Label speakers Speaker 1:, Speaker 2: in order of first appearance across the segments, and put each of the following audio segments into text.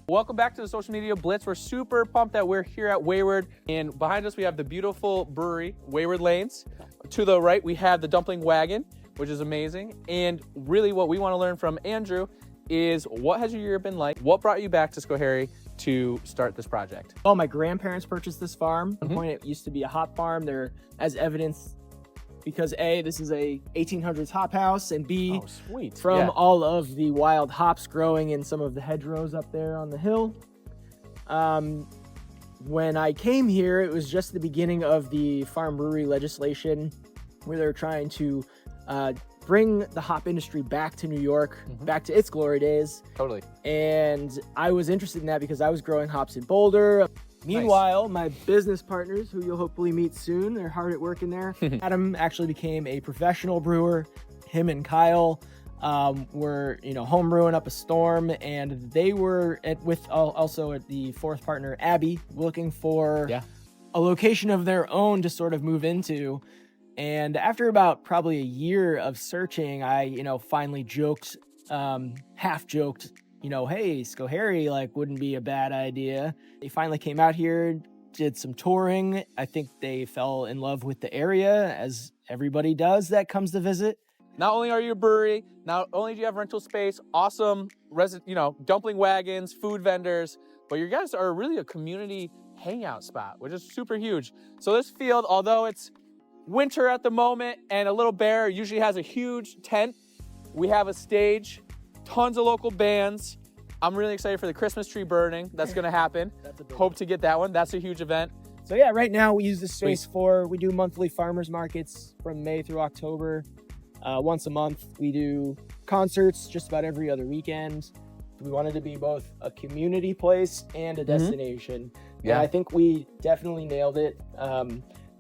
Speaker 1: Welcome back to the Social Media Blitz. We're super pumped that we're here at Wayward, and behind us we have the beautiful brewery, Wayward Lanes. To the right, we have the Dumpling Wagon, which is amazing. And really what we want to learn from Andrew is, what has your year been like? What brought you back to Schoharie to start this project?
Speaker 2: Oh, my grandparents purchased this farm. At one point, it used to be a hop farm. There, as evidence, because A, this is a 1800s hop house, and B, from all of the wild hops growing in some of the hedgerows up there on the hill. When I came here, it was just the beginning of the farm brewery legislation, where they're trying to bring the hop industry back to New York, back to its glory days.
Speaker 1: Totally.
Speaker 2: And I was interested in that because I was growing hops in Boulder. Meanwhile, my business partners, who you'll hopefully meet soon, they're hard at work in there. Adam actually became a professional brewer. Him and Kyle were, home brewing up a storm, and they were also at the fourth partner, Abbie, looking for a location of their own to sort of move into. And after about probably a year of searching, I, finally joked, half joked, hey, Schoharie, wouldn't be a bad idea. They finally came out here, did some touring. I think they fell in love with the area, as everybody does that comes to visit.
Speaker 1: Not only are you a brewery, not only do you have rental space, awesome, dumpling wagons, food vendors, but you guys are really a community hangout spot, which is super huge. So this field, although it's winter at the moment and a little bare, usually has a huge tent. We have a stage, tons of local bands. I'm really excited for the Christmas tree burning that's going to happen. Hope to get that one. That's a huge event.
Speaker 2: So yeah, right now we use this space we do monthly farmers markets from May through October. Once a month, we do concerts just about every other weekend. We wanted to be both a community place and a destination. Yeah, and I think we definitely nailed it.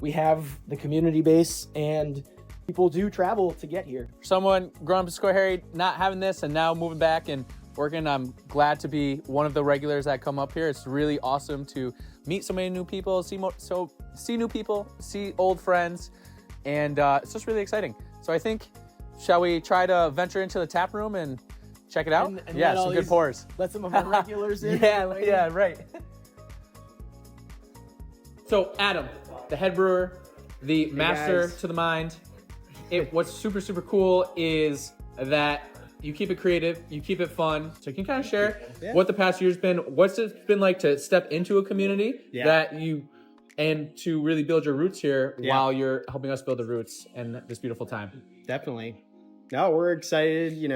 Speaker 2: We have the community base, and people do travel to get here.
Speaker 1: Someone growing up in Schoharie, not having this, and now moving back and working, I'm glad to be one of the regulars that come up here. It's really awesome to meet so many new people, see new people, see old friends, and it's just really exciting. So I think, shall we try to venture into the tap room and check it out?
Speaker 2: And
Speaker 1: yeah, some good pours.
Speaker 2: Let some of our regulars in.
Speaker 1: Yeah, right. So Adam, the head brewer, the master to the mind. What's super, super cool is that you keep it creative, you keep it fun. So you can kind of share what the past year's been. What's it been like to step into a community and to really build your roots here while you're helping us build the roots and this beautiful time?
Speaker 3: Definitely. No, we're excited,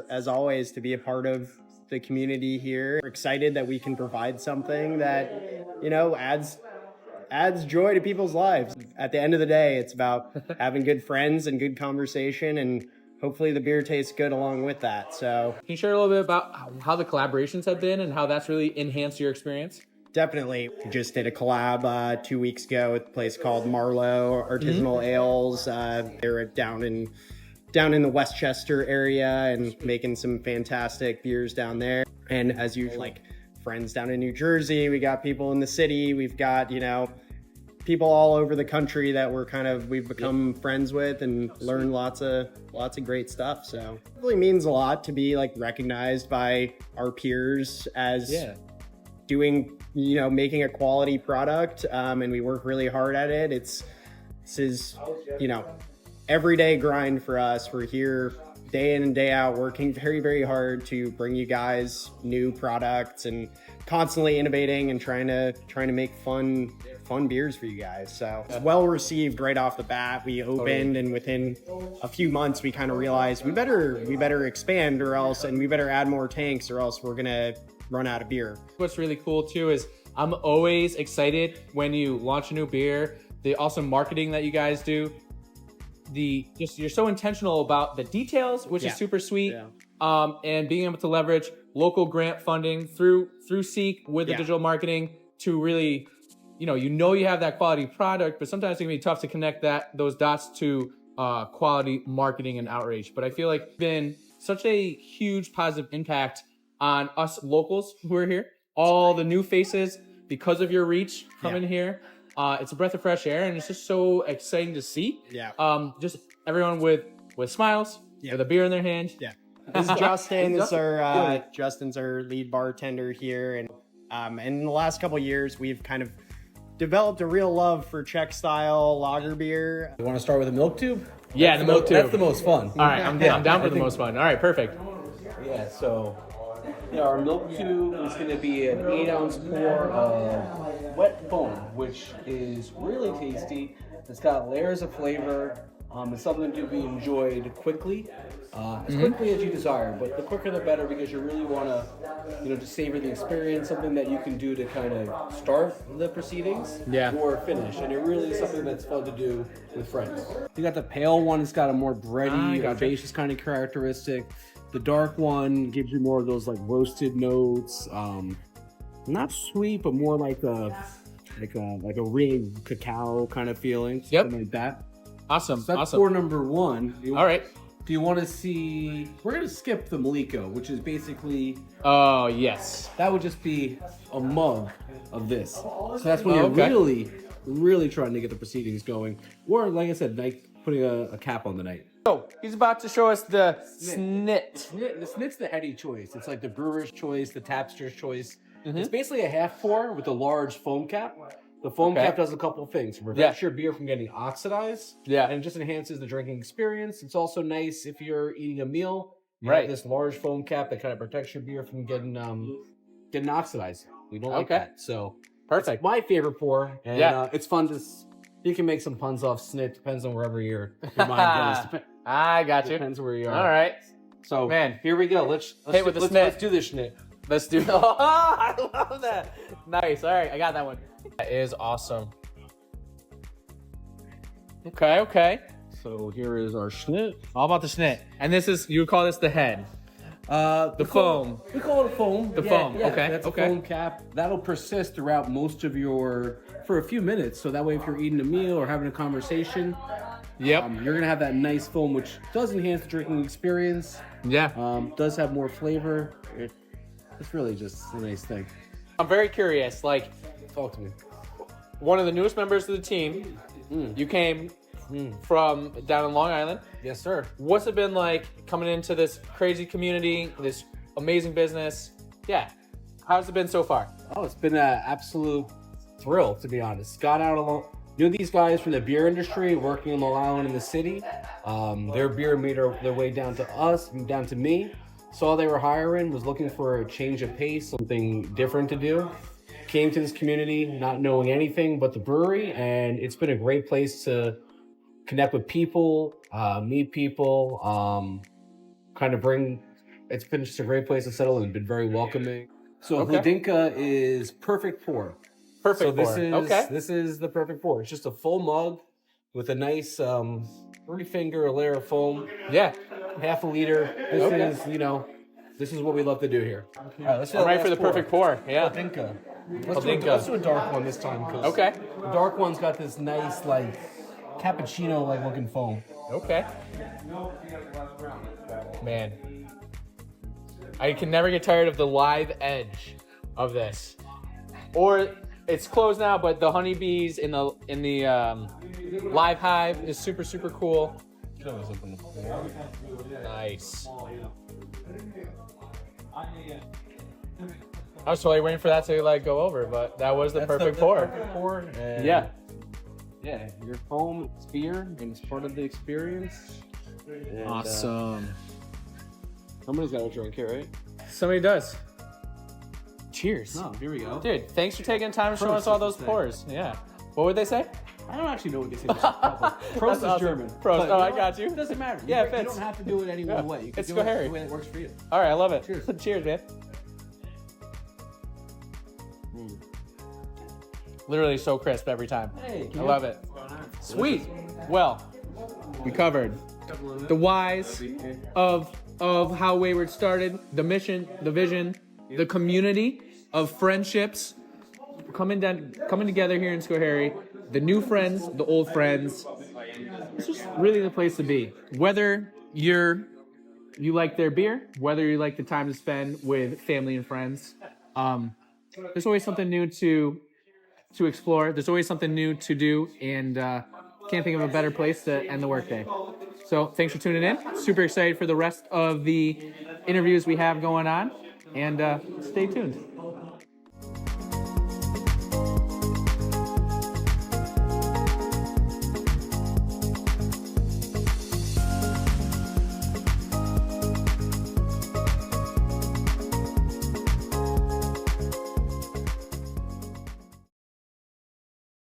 Speaker 3: as always, to be a part of the community here. We're excited that we can provide something that, adds joy to people's lives. At the end of the day, it's about having good friends and good conversation, and hopefully the beer tastes good along with that. So
Speaker 1: can you share a little bit about how the collaborations have been and how that's really enhanced your experience?
Speaker 3: Definitely. We just did a collab 2 weeks ago with a place called Marlowe Artisanal Ales. They're down in the Westchester area and making some fantastic beers down there. And as usual, friends down in New Jersey, we got people in the city, we've got, people all over the country that we've become friends with and learned lots of great stuff. So it really means a lot to be recognized by our peers as doing, making a quality product. And we work really hard at it. This is, everyday grind for us. We're here day in and day out, working very, very hard to bring you guys new products and constantly innovating and trying to make fun beers for you guys. So it's well received right off the bat. We opened and within a few months we kind of realized we better expand and we better add more tanks or else we're gonna run out of beer.
Speaker 1: What's really cool too is I'm always excited when you launch a new beer, the awesome marketing that you guys do. You're so intentional about the details, which is super sweet. And being able to leverage local grant funding through SEEC with the digital marketing to really, you have that quality product, but sometimes it can be tough to connect those dots to quality marketing and outreach. But I feel like it's been such a huge positive impact on us locals who are here, all the new faces because of your reach coming here. It's a breath of fresh air, and it's just so exciting to see. Just everyone with smiles, with a beer in their hand.
Speaker 3: This is Justin. Justin's our lead bartender here, and in the last couple of years, we've kind of developed a real love for Czech style lager beer.
Speaker 4: You want to start with a milk tube?
Speaker 1: Yeah, the milk tube.
Speaker 4: That's the most fun.
Speaker 1: All right, I'm down for the most fun. All right, perfect.
Speaker 4: Yeah, so our milk tube is going to be an 8-ounce pour of wet foam, which is really tasty. It's got layers of flavor. It's something to be enjoyed quickly, as quickly as you desire. But the quicker the better, because you really want to, just savor the experience. Something that you can do to kind of start the proceedings, or finish, and it really is something that's fun to do with friends. You got the pale one; it's got a more bready, herbaceous kind of characteristic. The dark one gives you more of those like roasted notes, not sweet, but more like a real cacao kind of feeling, something like that.
Speaker 1: Awesome.
Speaker 4: So that's pour number one.
Speaker 1: All right.
Speaker 4: Do you want to see? We're gonna skip the Maliko, which is basically.
Speaker 1: Oh yes.
Speaker 4: That would just be a mug of this. So that's when you're really trying to get the proceedings going, or like I said, like putting a cap on the night.
Speaker 1: So he's about to show us the snit.
Speaker 4: The snit's the heady choice. It's like the brewer's choice, the tapster's choice. It's basically a half pour with a large foam cap. The foam cap does a couple of things. It prevents your beer from getting oxidized. Yeah. And it just enhances the drinking experience. It's also nice if you're eating a meal. You have this large foam cap that kind of protects your beer from getting oxidized. We don't like that. So perfect. It's my favorite pour. And it's fun to. You can make some puns off snit. Depends on wherever your mind goes.
Speaker 1: I got you.
Speaker 4: Depends where you are.
Speaker 1: All right.
Speaker 4: So man, here we go. Let's
Speaker 1: with the snit.
Speaker 4: Let's do this snit.
Speaker 1: Let's do. Oh, I love that. Nice. All right, I got that one. That is awesome. Okay.
Speaker 4: So here is our snit.
Speaker 1: All about the snit. And this is, you would call this the head. The foam.
Speaker 4: We call it a foam.
Speaker 1: The foam.
Speaker 4: Yeah,
Speaker 1: okay.
Speaker 4: That's a foam cap. That'll persist throughout most of for a few minutes. So that way, if you're eating a meal or having a conversation, you're gonna have that nice foam, which does enhance the drinking experience. Yeah. Does have more flavor. It's really just a nice thing.
Speaker 1: I'm very curious. Like,
Speaker 4: talk to me.
Speaker 1: One of the newest members of the team. You came from down in Long Island.
Speaker 4: Yes, sir.
Speaker 1: What's it been like coming into this crazy community, this amazing business? Yeah. How's it been so far?
Speaker 4: Oh, it's been an absolute thrill, to be honest. Got out along. Knew these guys from the beer industry working in Long Island in the city. Their beer made their way down to us, and down to me. Saw they were hiring, was looking for a change of pace, something different to do. Came to this community not knowing anything but the brewery, and it's been a great place to connect with people, meet people, it's been just a great place to settle and been very welcoming. So Hladinka is perfect pour.
Speaker 1: Perfect pour.
Speaker 4: This is the perfect pour. It's just a full mug with a nice 3-finger layer of foam. Yeah. Half a liter. This is what we love to do here. All right,
Speaker 1: I'm ready for the perfect pour. Yeah.
Speaker 4: Hladinka. Let's do a dark one this time. The dark one's got this nice, like, cappuccino-like looking foam.
Speaker 1: Okay. Man. I can never get tired of the live edge of this. Or it's closed now, but the honeybees in the live hive is super, super cool. Nice. I was totally waiting for that to go over, but that was the perfect pour.
Speaker 4: Perfect pour.
Speaker 1: Yeah,
Speaker 4: your foam, it's beer, and it's part of the experience. And,
Speaker 1: awesome.
Speaker 4: Somebody's got a drink here, right?
Speaker 1: Somebody does. Cheers.
Speaker 4: Oh, here we go.
Speaker 1: Dude, thanks for taking time to show us all those pours. Yeah. What would they say?
Speaker 4: I don't actually know what they say. Prost is
Speaker 1: awesome.
Speaker 4: German.
Speaker 1: Prost. Oh, I got you.
Speaker 4: It doesn't matter.
Speaker 1: Yeah,
Speaker 4: you don't have to do it any one way. You can
Speaker 1: it's
Speaker 4: do
Speaker 1: Schoharie.
Speaker 4: it the way that works for you.
Speaker 1: All right, I love it.
Speaker 4: Cheers.
Speaker 1: Cheers, man. Literally so crisp every time.
Speaker 4: Hey,
Speaker 1: I love it. Sweet. Well, we covered the whys of how Wayward started, the mission, the vision, the community of friendships coming together here in Schoharie, the new friends, the old friends. It's just really the place to be. Whether you like their beer, whether you like the time to spend with family and friends, there's always something new to explore. There's always something new to do, and can't think of a better place to end the workday. So thanks for tuning in. Super excited for the rest of the interviews we have going on, and stay tuned.